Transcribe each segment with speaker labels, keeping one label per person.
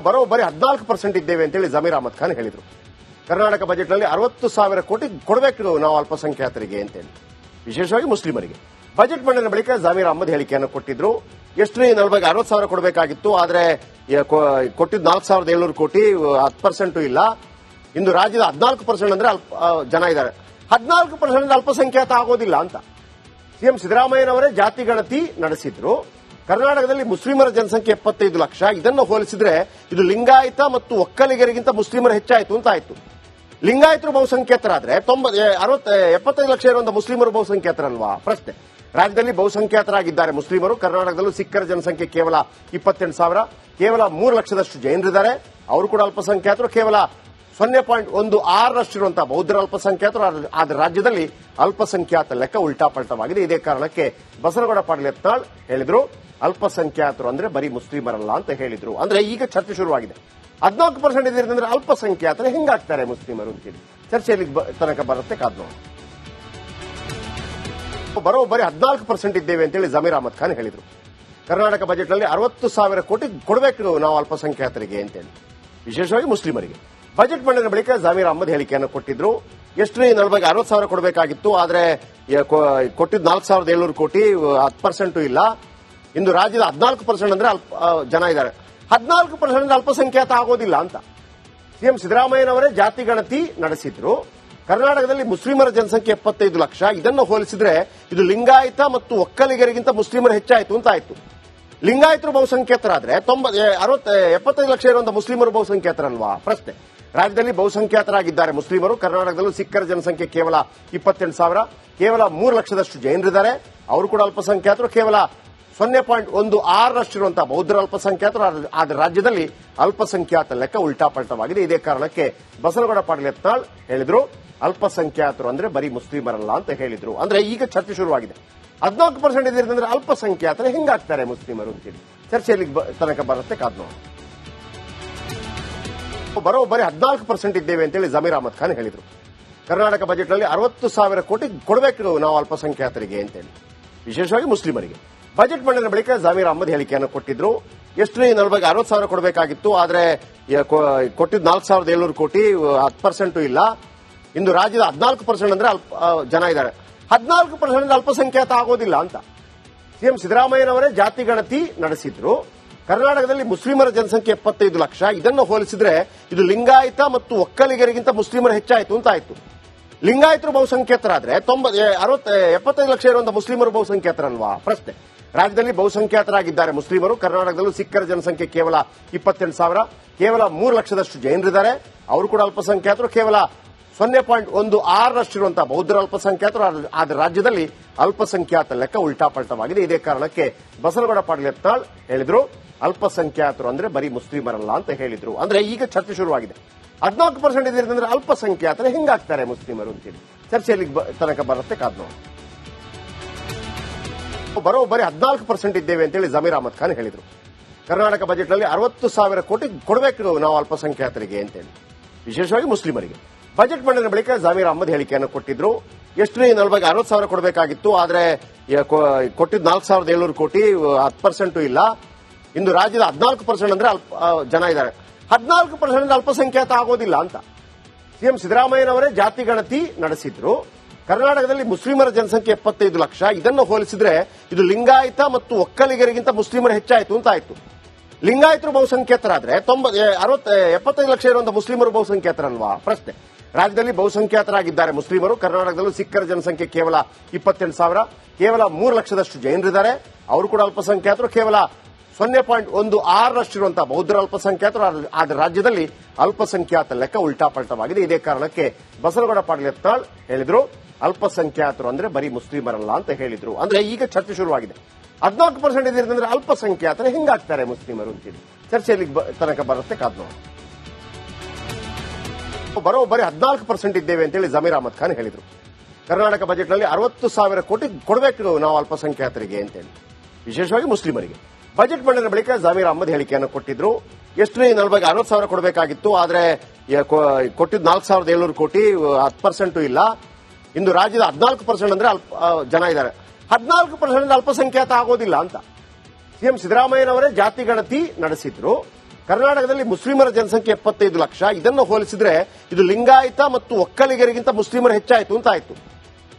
Speaker 1: ಬರೋಬ್ಬರಿ 14% ಇದ್ದೇವೆ ಅಂತೇಳಿ ಜಮೀರ್ ಅಹಮದ್ ಖಾನ್ ಹೇಳಿದರು. ಕರ್ನಾಟಕ ಬಜೆಟ್ನಲ್ಲಿ 60,000 ಕೋಟಿ ಕೊಡಬೇಕು ನಾವು ಅಲ್ಪಸಂಖ್ಯಾತರಿಗೆ ಅಂತೇಳಿ, ವಿಶೇಷವಾಗಿ ಮುಸ್ಲಿಮರಿಗೆ. ಬಜೆಟ್ ಮಂಡನೆ ಬಳಿಕ ಜಮೀರ್ ಅಹಮದ್ ಹೇಳಿಕೆಯನ್ನು ಕೊಟ್ಟಿದ್ರು. ಎಷ್ಟು 60,000 ಕೊಡಬೇಕಾಗಿತ್ತು, ಆದರೆ ಕೊಟ್ಟಿದ್ದು 4,700 ಕೋಟಿ, 10% ಇಲ್ಲ. ಇಂದು ರಾಜ್ಯದ 14% ಅಂದ್ರೆ ಜನ ಇದ್ದಾರೆ. 14% ಅಲ್ಪಸಂಖ್ಯಾತ ಆಗೋದಿಲ್ಲ ಅಂತ ಸಿಎಂ ಸಿದ್ದರಾಮಯ್ಯನವರೇ ಜಾತಿ ಗಣತಿ ನಡೆಸಿದ್ರು. ಕರ್ನಾಟಕದಲ್ಲಿ ಮುಸ್ಲಿಮರ ಜನಸಂಖ್ಯೆ 75 ಲಕ್ಷ. ಇದನ್ನು ಹೋಲಿಸಿದ್ರೆ ಇದು ಲಿಂಗಾಯತ ಮತ್ತು ಒಕ್ಕಲಿಗರಿಗಿಂತ ಮುಸ್ಲಿಮರು ಹೆಚ್ಚಾಯಿತು ಅಂತ ಆಯ್ತು. ಲಿಂಗಾಯತರು ಬಹುಸಂಖ್ಯಾತರಾದ್ರೆ 75 ಲಕ್ಷ ಇರುವಂತ ಮುಸ್ಲಿಮರು ಬಹುಸಂಖ್ಯಾತರಲ್ವಾ? ಪ್ರಶ್ನೆ. ರಾಜ್ಯದಲ್ಲಿ ಬಹುಸಂಖ್ಯಾತರಾಗಿದ್ದಾರೆ ಮುಸ್ಲಿಮರು. ಕರ್ನಾಟಕದಲ್ಲೂ ಸಿಖ್ಖರ ಜನಸಂಖ್ಯೆ ಕೇವಲ 28,000. ಕೇವಲ 3 ಲಕ್ಷದಷ್ಟು ಜೈನರಿದ್ದಾರೆ, ಅವರು ಕೂಡ ಅಲ್ಪಸಂಖ್ಯಾತರು. ಕೇವಲ 0.16ರಷ್ಟಿರುವಂತಹ ಬೌದ್ಧರ ಅಲ್ಪಸಂಖ್ಯಾತರು. ಆದರೆ ರಾಜ್ಯದಲ್ಲಿ ಅಲ್ಪಸಂಖ್ಯಾತ ಲೆಕ್ಕ ಉಲ್ಟಾಪಲ್ಟವಾಗಿದೆ. ಇದೇ ಕಾರಣಕ್ಕೆ ಬಸನಗೌಡ ಪಾಟೀಲ್ ಯತ್ನಾಳ್ ಹೇಳಿದ್ರು, ಅಲ್ಪಸಂಖ್ಯಾತರು ಅಂದ್ರೆ ಬರೀ ಮುಸ್ಲಿಮರಲ್ಲ ಅಂತ ಹೇಳಿದ್ರು. ಅಂದ್ರೆ ಈಗ ಚರ್ಚೆ ಶುರುವಾಗಿದೆ. 14% ಇದ್ರೆ ಅಲ್ಪಸಂಖ್ಯಾತರು ಹೆಂಗಾಗ್ತಾರೆ ಮುಸ್ಲಿಮರು ಅಂತೇಳಿ ಚರ್ಚೆಯಲ್ಲಿ ತನಕ ಬರುತ್ತೆ. ಕಾದ್ ನೋಡಿ. ಬರೋಬ್ಬರಿ 14% ಇದ್ದೇವೆ ಅಂತೇಳಿ ಜಮೀರ್ ಅಹಮದ್ ಖಾನ್ ಹೇಳಿದರು. ಕರ್ನಾಟಕ ಬಜೆಟ್ನಲ್ಲಿ 60,000 ಕೋಟಿ ಕೊಡಬೇಕು ನಾವು ಅಲ್ಪಸಂಖ್ಯಾತರಿಗೆ ಅಂತೇಳಿ, ವಿಶೇಷವಾಗಿ ಮುಸ್ಲಿಮರಿಗೆ. ಬಜೆಟ್ ಮಂಡನೆ ಬಳಿಕ ಜಮೀರ್ ಅಹಮದ್ ಹೇಳಿಕೆಯನ್ನು ಕೊಟ್ಟಿದ್ರು. ಎಷ್ಟು 60,000 ಕೊಡಬೇಕಾಗಿತ್ತು, ಆದರೆ ಕೊಟ್ಟಿದ್ದು 4,700 ಕೋಟಿ, 10% ಇಲ್ಲ. ಇಂದು ರಾಜ್ಯದ 14% ಅಂದ್ರೆ ಜನ ಇದ್ದಾರೆ. 14% ಅಲ್ಪಸಂಖ್ಯಾತ ಆಗೋದಿಲ್ಲ ಅಂತ ಸಿಎಂ ಸಿದ್ದರಾಮಯ್ಯನವರೇ ಜಾತಿ ಗಣತಿ ನಡೆಸಿದ್ರು. ಕರ್ನಾಟಕದಲ್ಲಿ ಮುಸ್ಲಿಮರ ಜನಸಂಖ್ಯೆ 75 ಲಕ್ಷ. ಇದನ್ನು ಹೋಲಿಸಿದ್ರೆ ಇದು ಲಿಂಗಾಯತ ಮತ್ತು ಒಕ್ಕಲಿಗರಿಗಿಂತ ಮುಸ್ಲಿಮರು ಹೆಚ್ಚಾಯಿತು ಅಂತ ಆಯ್ತು. ಲಿಂಗಾಯತರು ಬಹುಸಂಖ್ಯಾತರಾದ್ರೆ 75 ಲಕ್ಷ ಇರುವಂತಹ ಮುಸ್ಲಿಮರು ಬಹುಸಂಖ್ಯಾತರಲ್ವಾ? ಪ್ರಶ್ನೆ. ರಾಜ್ಯದಲ್ಲಿ ಬಹುಸಂಖ್ಯಾತರಾಗಿದ್ದಾರೆ ಮುಸ್ಲಿಮರು. ಕರ್ನಾಟಕದಲ್ಲೂ ಸಿಖ್ಖರ ಜನಸಂಖ್ಯೆ ಕೇವಲ 28,000. ಕೇವಲ 3 ಲಕ್ಷದಷ್ಟು ಜೈನರಿದ್ದಾರೆ, ಅವರು ಕೂಡ ಅಲ್ಪಸಂಖ್ಯಾತರು. ಕೇವಲ 0.16ರಷ್ಟಿರುವಂತಹ ಬೌದ್ಧರ ಅಲ್ಪಸಂಖ್ಯಾತರು. ಆದರೆ ರಾಜ್ಯದಲ್ಲಿ ಅಲ್ಪಸಂಖ್ಯಾತ ಲೆಕ್ಕ ಉಲ್ಟಾಪಲ್ಟವಾಗಿದೆ. ಇದೇ ಕಾರಣಕ್ಕೆ ಬಸನಗೌಡ ಪಾಟೀಲ್ ಯತ್ನಾಳ್ ಹೇಳಿದ್ರು, ಅಲ್ಪಸಂಖ್ಯಾತರು ಅಂದ್ರೆ ಬರೀ ಮುಸ್ಲಿಮರಲ್ಲ ಅಂತ ಹೇಳಿದ್ರು. ಅಂದ್ರೆ ಈಗ ಚರ್ಚೆ ಶುರುವಾಗಿದೆ. 14% ಇದ್ರೆ ಅಲ್ಪಸಂಖ್ಯಾತರು ಹೆಂಗಾಗ್ತಾರೆ ಮುಸ್ಲಿಮರು ಅಂತೇಳಿ ಚರ್ಚೆಯಲ್ಲಿ ತನಕ ಬರುತ್ತೆ. ಕಾದ್ ನೋಡಿ. ಬರೋಬ್ಬರಿ 14% ಇದ್ದೇವೆ ಅಂತೇಳಿ ಜಮೀರ್ ಅಹಮದ್ ಖಾನ್ ಹೇಳಿದರು. ಕರ್ನಾಟಕ ಬಜೆಟ್ನಲ್ಲಿ 60,000 ಕೋಟಿ ಕೊಡಬೇಕು ನಾವು ಅಲ್ಪಸಂಖ್ಯಾತರಿಗೆ ಅಂತೇಳಿ, ವಿಶೇಷವಾಗಿ ಮುಸ್ಲಿಮರಿಗೆ. ಬಜೆಟ್ ಮಂಡನೆ ಬಳಿಕ ಜಮೀರ್ ಅಹಮದ್ ಹೇಳಿಕೆಯನ್ನು ಕೊಟ್ಟಿದ್ರು. ಎಷ್ಟು 60,000 ಕೊಡಬೇಕಾಗಿತ್ತು, ಆದರೆ ಕೊಟ್ಟಿದ್ದು 4,700 ಕೋಟಿ, 10% ಇಲ್ಲ. ಇಂದು ರಾಜ್ಯದ 14% ಅಂದ್ರೆ ಜನ ಇದ್ದಾರೆ. 14% ಅಲ್ಪಸಂಖ್ಯಾತ ಆಗೋದಿಲ್ಲ ಅಂತ ಸಿಎಂ ಸಿದ್ದರಾಮಯ್ಯನವರೇ ಜಾತಿ ಗಣತಿ ನಡೆಸಿದ್ರು. ಕರ್ನಾಟಕದಲ್ಲಿ ಮುಸ್ಲಿಮರ ಜನಸಂಖ್ಯೆ 75 ಲಕ್ಷ. ಇದನ್ನು ಹೋಲಿಸಿದ್ರೆ ಇದು ಲಿಂಗಾಯತ ಮತ್ತು ಒಕ್ಕಲಿಗರಿಗಿಂತ ಮುಸ್ಲಿಮರು ಹೆಚ್ಚಾಯಿತು ಅಂತ ಆಯ್ತು. ಲಿಂಗಾಯತರು ಬಹುಸಂಖ್ಯಾತರಾದ್ರೆ 75 ಲಕ್ಷ ಇರುವಂತಹ ಮುಸ್ಲಿಮರು ಬಹುಸಂಖ್ಯಾತರಲ್ವಾ? ಪ್ರಶ್ನೆ. ರಾಜ್ಯದಲ್ಲಿ ಬಹುಸಂಖ್ಯಾತರಾಗಿದ್ದಾರೆ ಮುಸ್ಲಿಮರು. ಕರ್ನಾಟಕದಲ್ಲೂ ಸಿಖ್ಖರ ಜನಸಂಖ್ಯೆ ಕೇವಲ 28,000. ಕೇವಲ 3 ಲಕ್ಷದಷ್ಟು ಜೈನರಿದ್ದಾರೆ, ಅವರು ಕೂಡ ಅಲ್ಪಸಂಖ್ಯಾತರು. ಕೇವಲ 0.16ರಷ್ಟಿರುವಂತಹ ಬೌದ್ಧರ ಅಲ್ಪಸಂಖ್ಯಾತರು. ಆದರೆ ರಾಜ್ಯದಲ್ಲಿ ಅಲ್ಪಸಂಖ್ಯಾತ ಲೆಕ್ಕ ಉಲ್ಟಾಪಲ್ಟವಾಗಿದೆ. ಇದೇ ಕಾರಣಕ್ಕೆ ಬಸನಗೌಡ ಪಾಟೀಲ್ ಯತ್ನಾಳ್ ಹೇಳಿದ್ರು, ಅಲ್ಪಸಂಖ್ಯಾತರು ಅಂದ್ರೆ ಬರೀ ಮುಸ್ಲಿಮರಲ್ಲ ಅಂತ ಹೇಳಿದ್ರು. ಅಂದ್ರೆ ಈಗ ಚರ್ಚೆ ಶುರುವಾಗಿದೆ. 14% ಇದ್ರೆ ಅಲ್ಪಸಂಖ್ಯಾತರು ಹೆಂಗಾಗ್ತಾರೆ ಮುಸ್ಲಿಮರು ಅಂತೇಳಿ ಚರ್ಚೆಯಲ್ಲಿ ತನಕ ಬರುತ್ತೆ. ಕಾದ್ ನೋಡಿ. ಬರೋಬ್ಬರಿ 14% ಇದ್ದೇವೆ ಅಂತೇಳಿ ಜಮೀರ್ ಅಹಮದ್ ಖಾನ್ ಹೇಳಿದರು. ಕರ್ನಾಟಕ ಬಜೆಟ್ನಲ್ಲಿ 60,000 ಕೋಟಿ ಕೊಡಬೇಕು ನಾವು ಅಲ್ಪಸಂಖ್ಯಾತರಿಗೆ ಅಂತೇಳಿ, ವಿಶೇಷವಾಗಿ ಮುಸ್ಲಿಮರಿಗೆ. ಬಜೆಟ್ ಮಂಡನೆ ಬಳಿಕ ಜಮೀರ್ ಅಹಮದ್ ಹೇಳಿಕೆಯನ್ನು ಕೊಟ್ಟಿದ್ರು. ಎಷ್ಟು 60,000 ಕೊಡಬೇಕಾಗಿತ್ತು, ಆದರೆ ಕೊಟ್ಟಿದ್ದು 4,700 ಕೋಟಿ, 10% ಇಲ್ಲ. ಇಂದು ರಾಜ್ಯದ 14% ಅಂದ್ರೆ ಜನ ಇದ್ದಾರೆ. 14% ಅಲ್ಪಸಂಖ್ಯಾತ ಆಗೋದಿಲ್ಲ ಅಂತ ಸಿಎಂ ಸಿದ್ದರಾಮಯ್ಯನವರೇ ಜಾತಿ ಗಣತಿ ನಡೆಸಿದ್ರು. ಕರ್ನಾಟಕದಲ್ಲಿ ಮುಸ್ಲಿಮರ ಜನಸಂಖ್ಯೆ 75 ಲಕ್ಷ. ಇದನ್ನು ಹೋಲಿಸಿದ್ರೆ ಇದು ಲಿಂಗಾಯತ ಮತ್ತು ಒಕ್ಕಲಿಗರಿಗಿಂತ ಮುಸ್ಲಿಮರು ಹೆಚ್ಚಾಯಿತು ಅಂತ ಆಯ್ತು. ಲಿಂಗಾಯತರು ಬಹುಸಂಖ್ಯಾತರಾದ್ರೆ 75 ಲಕ್ಷ ಇರುವಂತಹ ಮುಸ್ಲಿಮರು ಬಹುಸಂಖ್ಯಾತರಲ್ವಾ? ಪ್ರಶ್ನೆ. ರಾಜ್ಯದಲ್ಲಿ ಬಹುಸಂಖ್ಯಾತರಾಗಿದ್ದಾರೆ ಮುಸ್ಲಿಮರು. ಕರ್ನಾಟಕದಲ್ಲೂ ಸಿಖ್ಖರ ಜನಸಂಖ್ಯೆ ಕೇವಲ 28,000. ಕೇವಲ 3 ಲಕ್ಷದಷ್ಟು ಜೈನರಿದ್ದಾರೆ, ಅವರು ಕೂಡ ಅಲ್ಪಸಂಖ್ಯಾತರು. ಕೇವಲ 0.16ರಷ್ಟಿರುವಂತಹ ಬೌದ್ಧರ ಅಲ್ಪಸಂಖ್ಯಾತರು. ಆದರೆ ರಾಜ್ಯದಲ್ಲಿ ಅಲ್ಪಸಂಖ್ಯಾತ ಲೆಕ್ಕ ಉಲ್ಟಾಪಲ್ಟವಾಗಿದೆ. ಇದೇ ಕಾರಣಕ್ಕೆ ಬಸನಗೌಡ ಪಾಟೀಲ್ ಯತ್ನಾಳ್ ಹೇಳಿದ್ರು, ಅಲ್ಪಸಂಖ್ಯಾತರು ಅಂದ್ರೆ ಬರೀ ಮುಸ್ಲಿಮರಲ್ಲ ಅಂತ ಹೇಳಿದ್ರು. ಅಂದ್ರೆ ಈಗ ಚರ್ಚೆ ಶುರುವಾಗಿದೆ. 14% ಇದ್ರೆ ಅಲ್ಪಸಂಖ್ಯಾತರು ಹೆಂಗಾಗ್ತಾರೆ ಮುಸ್ಲಿಮರು ಅಂತೇಳಿ ಚರ್ಚೆಯಲ್ಲಿ ತನಕ ಬರುತ್ತೆ. ಕಾದ್ ನೋಡಿ. ಬರೋಬ್ಬರಿ 14% ಇದ್ದೇವೆ ಅಂತೇಳಿ ಜಮೀರ್ ಅಹಮದ್ ಖಾನ್ ಹೇಳಿದರು. ಕರ್ನಾಟಕ ಬಜೆಟ್ನಲ್ಲಿ 60,000 ಕೋಟಿ ಕೊಡಬೇಕು ನಾವು ಅಲ್ಪಸಂಖ್ಯಾತರಿಗೆ ಅಂತೇಳಿ, ವಿಶೇಷವಾಗಿ ಮುಸ್ಲಿಮರಿಗೆ. ಬಜೆಟ್ ಮಂಡನೆ ಬಳಿಕ ಜಮೀರ್ ಅಹಮದ್ ಹೇಳಿಕೆಯನ್ನು ಕೊಟ್ಟಿದ್ರು. ಎಷ್ಟು 60,000 ಕೊಡಬೇಕಾಗಿತ್ತು, ಆದರೆ ಕೊಟ್ಟಿದ್ದು 4,700 ಕೋಟಿ, 10% ಇಲ್ಲ. ಇಂದು ರಾಜ್ಯದ 14% ಅಂದ್ರೆ ಜನ ಇದ್ದಾರೆ. 14% ಅಲ್ಪಸಂಖ್ಯಾತ ಆಗೋದಿಲ್ಲ ಅಂತ ಸಿಎಂ ಸಿದ್ದರಾಮಯ್ಯನವರೇ ಜಾತಿ ಗಣತಿ ನಡೆಸಿದ್ರು. ಕರ್ನಾಟಕದಲ್ಲಿ ಮುಸ್ಲಿಮರ ಜನಸಂಖ್ಯೆ 75 ಲಕ್ಷ. ಇದನ್ನು ಹೋಲಿಸಿದ್ರೆ ಇದು ಲಿಂಗಾಯತ ಮತ್ತು ಒಕ್ಕಲಿಗರಿಗಿಂತ ಮುಸ್ಲಿಮರು ಹೆಚ್ಚಾಯಿತು ಅಂತ ಆಯ್ತು.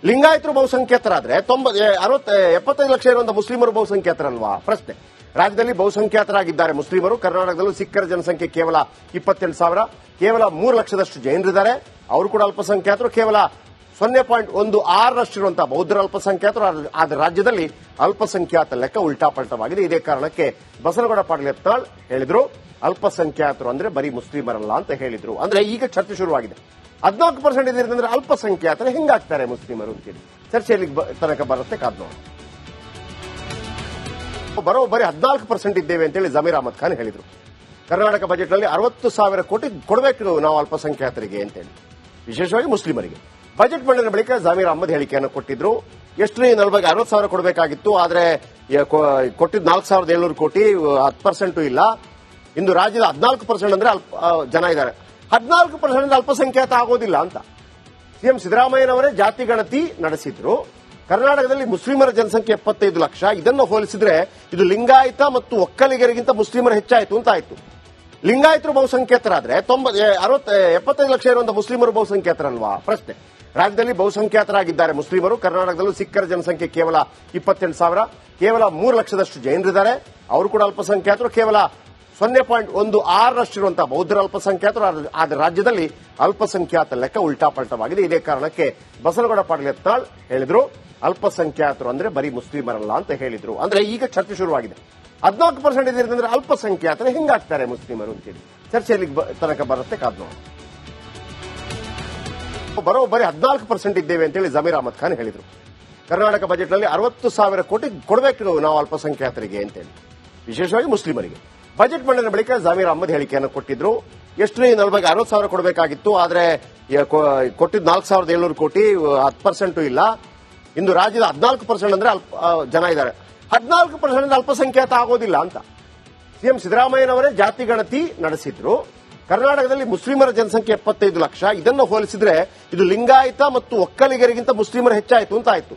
Speaker 1: ಲಿಂಗಾಯತರು ಬಹುಸಂಖ್ಯಾತರಾದ್ರೆ 75 ಲಕ್ಷ ಇರುವಂತಹ ಮುಸ್ಲಿಮರು ಬಹುಸಂಖ್ಯಾತರಲ್ವಾ? ಪ್ರಶ್ನೆ. ರಾಜ್ಯದಲ್ಲಿ ಬಹುಸಂಖ್ಯಾತರಾಗಿದ್ದಾರೆ ಮುಸ್ಲಿಮರು. ಕರ್ನಾಟಕದಲ್ಲೂ ಸಿಖ್ಖರ ಜನಸಂಖ್ಯೆ ಕೇವಲ 28,000. ಕೇವಲ 3 ಲಕ್ಷದಷ್ಟು ಜೈನರಿದ್ದಾರೆ, ಅವರು ಕೂಡ ಅಲ್ಪಸಂಖ್ಯಾತರು. ಕೇವಲ 0.16ರಷ್ಟಿರುವಂತಹ ಬೌದ್ಧರ ಅಲ್ಪಸಂಖ್ಯಾತರು. ಆದ್ರೆ ರಾಜ್ಯದಲ್ಲಿ ಅಲ್ಪಸಂಖ್ಯಾತ ಲೆಕ್ಕ ಉಲ್ಟಾಪಲ್ಟವಾಗಿದೆ. ಇದೇ ಕಾರಣಕ್ಕೆ ಬಸನಗೌಡ ಪಾಟೀಲ್ ಯತ್ನಾಳ್ ಹೇಳಿದ್ರು, ಅಲ್ಪಸಂಖ್ಯಾತರು ಅಂದ್ರೆ ಬರೀ ಮುಸ್ಲಿಮರಲ್ಲ ಅಂತ ಹೇಳಿದ್ರು. ಅಂದ್ರೆ ಈಗ ಚರ್ಚೆ ಶುರುವಾಗಿದೆ. 14% ಇದ್ರೆ ಅಲ್ಪಸಂಖ್ಯಾತರು ಹೆಂಗಾಗ್ತಾರೆ ಮುಸ್ಲಿಮರು ಅಂತೇಳಿ ಚರ್ಚೆಯಲ್ಲಿ ತನಕ ಬರುತ್ತೆ. ಕಾದ್ ನೋಡಿ. ಬರೋಬ್ಬರಿ 14% ಇದ್ದೇವೆ ಅಂತೇಳಿ ಜಮೀರ್ ಅಹಮದ್ ಖಾನ್ ಹೇಳಿದ್ರು. ಕರ್ನಾಟಕ ಬಜೆಟ್ನಲ್ಲಿ 60,000 ಕೋಟಿ ಕೊಡಬೇಕು ನಾವು ಅಲ್ಪಸಂಖ್ಯಾತರಿಗೆ ಅಂತೇಳಿ, ವಿಶೇಷವಾಗಿ ಮುಸ್ಲಿಮರಿಗೆ. ಬಜೆಟ್ ಮಂಡನೆ ಬಳಿಕ ಜಮೀರ್ ಅಹಮದ್ ಹೇಳಿಕೆಯನ್ನು ಕೊಟ್ಟಿದ್ರು. ಎಷ್ಟು ನಲ್ಬಾಗಿ 60,000 ಕೊಡಬೇಕಾಗಿತ್ತು, ಆದ್ರೆ ಕೊಟ್ಟಿದ್ದು 4,700 ಕೋಟಿ, 10% ಇಲ್ಲ. ಇಂದು ರಾಜ್ಯದ 14% ಅಂದ್ರೆ ಜನ ಇದ್ದಾರೆ. 14% ಅಲ್ಪಸಂಖ್ಯಾತ ಆಗೋದಿಲ್ಲ ಅಂತ ಸಿಎಂ ಸಿದ್ದರಾಮಯ್ಯನವರೇ ಜಾತಿ ಗಣತಿ ನಡೆಸಿದ್ರು. ಕರ್ನಾಟಕದಲ್ಲಿ ಮುಸ್ಲಿಮರ ಜನಸಂಖ್ಯೆ 75 ಲಕ್ಷ. ಇದನ್ನು ಹೋಲಿಸಿದ್ರೆ ಇದು ಲಿಂಗಾಯತ ಮತ್ತು ಒಕ್ಕಲಿಗರಿಗಿಂತ ಮುಸ್ಲಿಮರು ಹೆಚ್ಚಾಯಿತು ಅಂತ ಆಯ್ತು. ಲಿಂಗಾಯತರು ಬಹುಸಂಖ್ಯಾತರಾದ್ರೆ 75 ಲಕ್ಷ ಇರುವಂತಹ ಮುಸ್ಲಿಮರು ಬಹುಸಂಖ್ಯಾತರಲ್ವಾ? ಪ್ರಶ್ನೆ. ರಾಜ್ಯದಲ್ಲಿ ಬಹುಸಂಖ್ಯಾತರಾಗಿದ್ದಾರೆ ಮುಸ್ಲಿಮರು. ಕರ್ನಾಟಕದಲ್ಲೂ ಸಿಖ್ಖರ ಜನಸಂಖ್ಯೆ ಕೇವಲ 28,000. ಕೇವಲ 3 ಲಕ್ಷದಷ್ಟು ಜೈನರಿದ್ದಾರೆ, ಅವರು ಕೂಡ ಅಲ್ಪಸಂಖ್ಯಾತರು. ಕೇವಲ 0.16ರಷ್ಟಿರುವಂತಹ ಬೌದ್ಧರ ಅಲ್ಪಸಂಖ್ಯಾತರು. ಆದ್ರೆ ರಾಜ್ಯದಲ್ಲಿ ಅಲ್ಪಸಂಖ್ಯಾತ ಲೆಕ್ಕ ಉಲ್ಟಾಪಲ್ಟವಾಗಿದೆ. ಇದೇ ಕಾರಣಕ್ಕೆ ಬಸನಗೌಡ ಪಾಟೀಲ್ ಯತ್ನಾಳ್ ಹೇಳಿದ್ರು, ಅಲ್ಪಸಂಖ್ಯಾತರು ಅಂದ್ರೆ ಬರೀ ಮುಸ್ಲಿಮರಲ್ಲ ಅಂತ ಹೇಳಿದ್ರು. ಅಂದ್ರೆ ಈಗ ಚರ್ಚೆ ಶುರುವಾಗಿದೆ. 14% ಇದ್ರೆ ಅಲ್ಪಸಂಖ್ಯಾತರು ಹೆಂಗಾಗ್ತಾರೆ ಮುಸ್ಲಿಮರು ಅಂತೇಳಿ ಚರ್ಚೆಯಲ್ಲಿ ತನಕ ಬರುತ್ತೆ. ಕಾದ್ ನೋಡಿ. ಬರೋಬ್ಬರಿ 14% ಇದ್ದೇವೆ ಅಂತೇಳಿ ಜಮೀರ್ ಅಹಮದ್ ಖಾನ್ ಹೇಳಿದ್ರು. ಕರ್ನಾಟಕ ಬಜೆಟ್ನಲ್ಲಿ 60,000 ಕೋಟಿ ಕೊಡಬೇಕು ನಾವು ಅಲ್ಪಸಂಖ್ಯಾತರಿಗೆ ಅಂತೇಳಿ, ವಿಶೇಷವಾಗಿ ಮುಸ್ಲಿಮರಿಗೆ. ಬಜೆಟ್ ಮಂಡನೆ ಬಳಿಕ ಜಮೀರ್ ಅಹಮದ್ ಹೇಳಿಕೆಯನ್ನು ಕೊಟ್ಟಿದ್ರು. ಎಷ್ಟು ನಲ್ಬಾಗಿ 60,000 ಕೊಡಬೇಕಾಗಿತ್ತು, ಆದ್ರೆ ಕೊಟ್ಟಿದ್ದು 4,700 ಕೋಟಿ, 10% ಇಲ್ಲ. ಇಂದು ರಾಜ್ಯದ 14% ಅಂದ್ರೆ ಜನ ಇದ್ದಾರೆ. 14% ಅಲ್ಪಸಂಖ್ಯಾತ ಆಗೋದಿಲ್ಲ ಅಂತ ಸಿಎಂ ಸಿದ್ದರಾಮಯ್ಯನವರೇ ಜಾತಿ ಗಣತಿ ನಡೆಸಿದ್ರು. ಕರ್ನಾಟಕದಲ್ಲಿ ಮುಸ್ಲಿಮರ ಜನಸಂಖ್ಯೆ 75 ಲಕ್ಷ. ಇದನ್ನು ಹೋಲಿಸಿದ್ರೆ ಇದು ಲಿಂಗಾಯತ ಮತ್ತು ಒಕ್ಕಲಿಗರಿಗಿಂತ ಮುಸ್ಲಿಮರು ಹೆಚ್ಚಾಯಿತು ಅಂತ ಆಯ್ತು.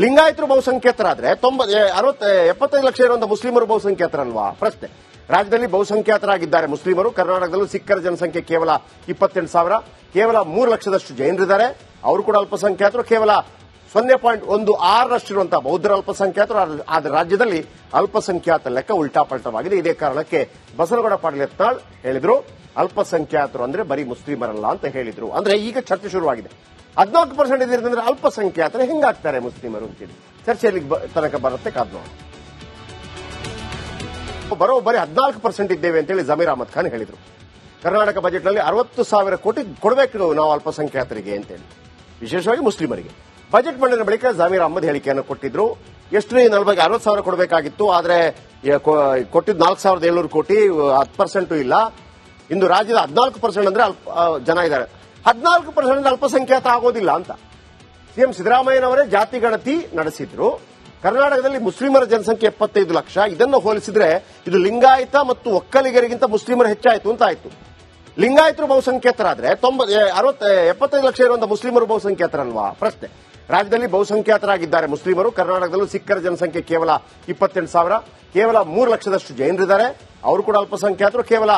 Speaker 1: ಲಿಂಗಾಯತರು ಬಹುಸಂಖ್ಯಾತರಾದ್ರೆ 75 ಲಕ್ಷ ಇರುವಂತಹ ಮುಸ್ಲಿಮರು ಬಹುಸಂಖ್ಯಾತರಲ್ವಾ? ಪ್ರಶ್ನೆ. ರಾಜ್ಯದಲ್ಲಿ ಬಹುಸಂಖ್ಯಾತರಾಗಿದ್ದಾರೆ ಮುಸ್ಲಿಮರು. ಕರ್ನಾಟಕದಲ್ಲೂ ಸಿಖ್ಖರ ಜನಸಂಖ್ಯೆ ಕೇವಲ 28,000. ಕೇವಲ 3 ಲಕ್ಷದಷ್ಟು ಜೈನರಿದ್ದಾರೆ, ಅವರು ಕೂಡ ಅಲ್ಪಸಂಖ್ಯಾತರು. ಕೇವಲ 0.16ರಷ್ಟಿರುವಂತಹ ಬೌದ್ಧರ ಅಲ್ಪಸಂಖ್ಯಾತರು. ಆದ್ರೆ ರಾಜ್ಯದಲ್ಲಿ ಅಲ್ಪಸಂಖ್ಯಾತ ಲೆಕ್ಕ ಉಲ್ಟಾಪಲ್ಟವಾಗಿದೆ. ಇದೇ ಕಾರಣಕ್ಕೆ ಬಸನಗೌಡ ಪಾಟೀಲ್ ಯತ್ನಾಳ್ ಹೇಳಿದ್ರು, ಅಲ್ಪಸಂಖ್ಯಾತರು ಅಂದ್ರೆ ಬರೀ ಮುಸ್ಲಿಮರಲ್ಲ ಅಂತ ಹೇಳಿದ್ರು. ಅಂದ್ರೆ ಈಗ ಚರ್ಚೆ ಶುರುವಾಗಿದೆ. 14% ಇದ್ರೆ ಅಲ್ಪಸಂಖ್ಯಾತರು ಹೆಂಗಾಗ್ತಾರೆ ಮುಸ್ಲಿಮರು ಅಂತೇಳಿ ಚರ್ಚೆಯಲ್ಲಿ ತನಕ ಬರುತ್ತೆ. ಕಾದ್ ನೋಡಿ. ಬರೋಬ್ಬರಿ 14% ಇದ್ದೇವೆ ಅಂತೇಳಿ ಜಮೀರ್ ಅಹಮದ್ ಖಾನ್ ಹೇಳಿದ್ರು. ಕರ್ನಾಟಕ ಬಜೆಟ್ನಲ್ಲಿ 60,000 ಕೋಟಿ ಕೊಡಬೇಕು ನಾವು ಅಲ್ಪಸಂಖ್ಯಾತರಿಗೆ ಅಂತೇಳಿ, ವಿಶೇಷವಾಗಿ ಮುಸ್ಲಿಮರಿಗೆ. ಬಜೆಟ್ ಮಂಡನೆ ಬಳಿಕ ಜಮೀರ್ ಅಹಮದ್ ಹೇಳಿಕೆಯನ್ನು ಕೊಟ್ಟಿದ್ರು. ಎಷ್ಟು ನಲ್ಬಾಗಿ 60,000 ಕೊಡಬೇಕಾಗಿತ್ತು, ಆದ್ರೆ ಕೊಟ್ಟಿದ್ದು 4,700 ಕೋಟಿ, 10% ಇಲ್ಲ. ಇಂದು ರಾಜ್ಯದ 14% ಅಂದ್ರೆ ಜನ ಇದ್ದಾರೆ. 14% ಅಲ್ಪಸಂಖ್ಯಾತ ಆಗೋದಿಲ್ಲ ಅಂತ ಸಿಎಂ ಸಿದ್ದರಾಮಯ್ಯನವರೇ ಜಾತಿ ಗಣತಿ ನಡೆಸಿದ್ರು. ಕರ್ನಾಟಕದಲ್ಲಿ ಮುಸ್ಲಿಮರ ಜನಸಂಖ್ಯೆ 75 ಲಕ್ಷ. ಇದನ್ನು ಹೋಲಿಸಿದ್ರೆ ಇದು ಲಿಂಗಾಯತ ಮತ್ತು ಒಕ್ಕಲಿಗರಿಗಿಂತ ಮುಸ್ಲಿಮರು ಹೆಚ್ಚಾಯಿತು ಅಂತ ಆಯ್ತು. ಲಿಂಗಾಯತರು ಬಹುಸಂಖ್ಯಾತರಾದ್ರೆ 75 ಲಕ್ಷ ಇರುವಂತಹ ಮುಸ್ಲಿಮರು ಬಹುಸಂಖ್ಯಾತರಲ್ವಾ? ಪ್ರಶ್ನೆ. ರಾಜ್ಯದಲ್ಲಿ ಬಹುಸಂಖ್ಯಾತರಾಗಿದ್ದಾರೆ ಮುಸ್ಲಿಮರು. ಕರ್ನಾಟಕದಲ್ಲೂ ಸಿಖ್ಖರ ಜನಸಂಖ್ಯೆ ಕೇವಲ 28,000. ಕೇವಲ 3 ಲಕ್ಷದಷ್ಟು ಜೈನರಿದ್ದಾರೆ, ಅವರು ಕೂಡ ಅಲ್ಪಸಂಖ್ಯಾತರು. ಕೇವಲ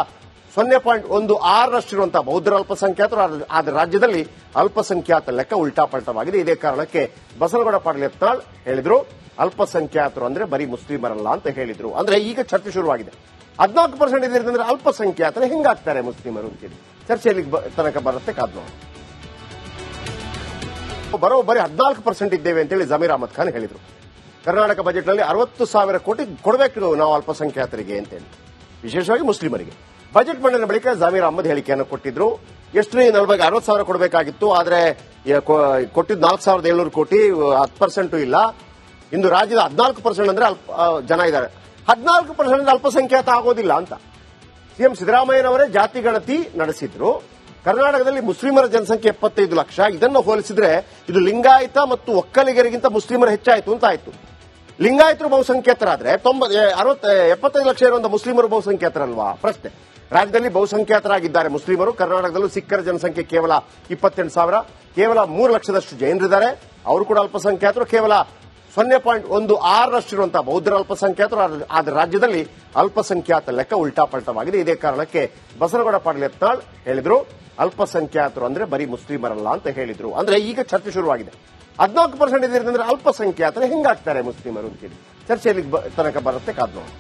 Speaker 1: 0.16ರಷ್ಟಿರುವಂತಹ ಬೌದ್ಧರ ಅಲ್ಪಸಂಖ್ಯಾತರು. ಆದ್ರೆ ರಾಜ್ಯದಲ್ಲಿ ಅಲ್ಪಸಂಖ್ಯಾತ ಲೆಕ್ಕ ಉಲ್ಟಾಪಲ್ಟವಾಗಿದೆ. ಇದೇ ಕಾರಣಕ್ಕೆ ಬಸನಗೌಡ ಪಾಟೀಲ್ ಯತ್ನಾಳ್ ಹೇಳಿದ್ರು, ಅಲ್ಪಸಂಖ್ಯಾತರು ಅಂದ್ರೆ ಬರೀ ಮುಸ್ಲಿಮರಲ್ಲ ಅಂತ ಹೇಳಿದ್ರು. ಅಂದ್ರೆ ಈಗ ಚರ್ಚೆ ಶುರುವಾಗಿದೆ. 14% ಇದ್ರೆ ಅಲ್ಪಸಂಖ್ಯಾತರು ಹೆಂಗಾಗ್ತಾರೆ ಮುಸ್ಲಿಮರು ಅಂತೇಳಿ ಚರ್ಚೆಯಲ್ಲಿ ತನಕ ಬರುತ್ತೆ. ಕಾದ್ ನೋಡಿ. ಬರೋಬ್ಬರಿ 14% ಇದ್ದೇವೆ ಅಂತೇಳಿ ಜಮೀರ್ ಅಹಮದ್ ಖಾನ್ ಹೇಳಿದ್ರು. ಕರ್ನಾಟಕ ಬಜೆಟ್ನಲ್ಲಿ 60,000 ಕೋಟಿ ಕೊಡಬೇಕು ನಾವು ಅಲ್ಪಸಂಖ್ಯಾತರಿಗೆ ಅಂತೇಳಿ, ವಿಶೇಷವಾಗಿ ಮುಸ್ಲಿಮರಿಗೆ. ಬಜೆಟ್ ಮಂಡನೆ ಬಳಿಕ ಜಮೀರ್ ಅಹಮದ್ ಹೇಳಿಕೆಯನ್ನು ಕೊಟ್ಟಿದ್ರು. ಎಷ್ಟು ನಲ್ಬಾಗಿ 60,000 ಕೊಡಬೇಕಾಗಿತ್ತು, ಆದ್ರೆ ಕೊಟ್ಟಿದ್ದು 4,700 ಕೋಟಿ, 10% ಇಲ್ಲ. ಇಂದು ರಾಜ್ಯದ 14% ಅಂದ್ರೆ ಜನ ಇದ್ದಾರೆ. 14% ಅಲ್ಪಸಂಖ್ಯಾತ ಆಗೋದಿಲ್ಲ ಅಂತ ಸಿಎಂ ಸಿದ್ದರಾಮಯ್ಯನವರೇ ಜಾತಿ ಗಣತಿ ನಡೆಸಿದ್ರು. ಕರ್ನಾಟಕದಲ್ಲಿ ಮುಸ್ಲಿಮರ ಜನಸಂಖ್ಯೆ 75 ಲಕ್ಷ. ಇದನ್ನು ಹೋಲಿಸಿದ್ರೆ ಇದು ಲಿಂಗಾಯತ ಮತ್ತು ಒಕ್ಕಲಿಗರಿಗಿಂತ ಮುಸ್ಲಿಮರು ಹೆಚ್ಚಾಯಿತು ಅಂತ ಆಯ್ತು. ಲಿಂಗಾಯತರು ಬಹುಸಂಖ್ಯಾತರಾದ್ರೆ 75 ಲಕ್ಷ ಇರುವಂತಹ ಮುಸ್ಲಿಮರು ಬಹುಸಂಖ್ಯಾತರಲ್ವಾ? ಪ್ರಶ್ನೆ. ರಾಜ್ಯದಲ್ಲಿ ಬಹುಸಂಖ್ಯಾತರಾಗಿದ್ದಾರೆ ಮುಸ್ಲಿಮರು. ಕರ್ನಾಟಕದಲ್ಲೂ ಸಿಖ್ಖರ ಜನಸಂಖ್ಯೆ ಕೇವಲ 28,000. ಕೇವಲ 3 ಲಕ್ಷದಷ್ಟು ಜೈನರಿದ್ದಾರೆ, ಅವರು ಕೂಡ ಅಲ್ಪಸಂಖ್ಯಾತರು. ಕೇವಲ 0.16ರಷ್ಟಿರುವಂತಹ ಬೌದ್ಧರ ಅಲ್ಪಸಂಖ್ಯಾತರು ಆದ ರಾಜ್ಯದಲ್ಲಿ ಅಲ್ಪಸಂಖ್ಯಾತ ಲೆಕ್ಕ ಉಲ್ಟಾಪಲ್ಟವಾಗಿದೆ. ಇದೇ ಕಾರಣಕ್ಕೆ ಬಸನಗೌಡ ಪಾಟೀಲ್ ಯತ್ನಾಳ್ ಹೇಳಿದ್ರು, ಅಲ್ಪಸಂಖ್ಯಾತರು ಅಂದ್ರೆ ಬರೀ ಮುಸ್ಲಿಮರಲ್ಲ ಅಂತ ಹೇಳಿದ್ರು. ಅಂದ್ರೆ ಈಗ ಚರ್ಚೆ ಶುರುವಾಗಿದೆ. 14% ಇದೆ ಅಂದ್ರೆ ಅಲ್ಪಸಂಖ್ಯಾತರು ಹೆಂಗಾಗ್ತಾರೆ ಮುಸ್ಲಿಮರು ಅಂತೇಳಿ ಚರ್ಚೆಯಲ್ಲಿ ತನಕ ಬರುತ್ತೆ. ಕಾದ್ ನೋಡಿ.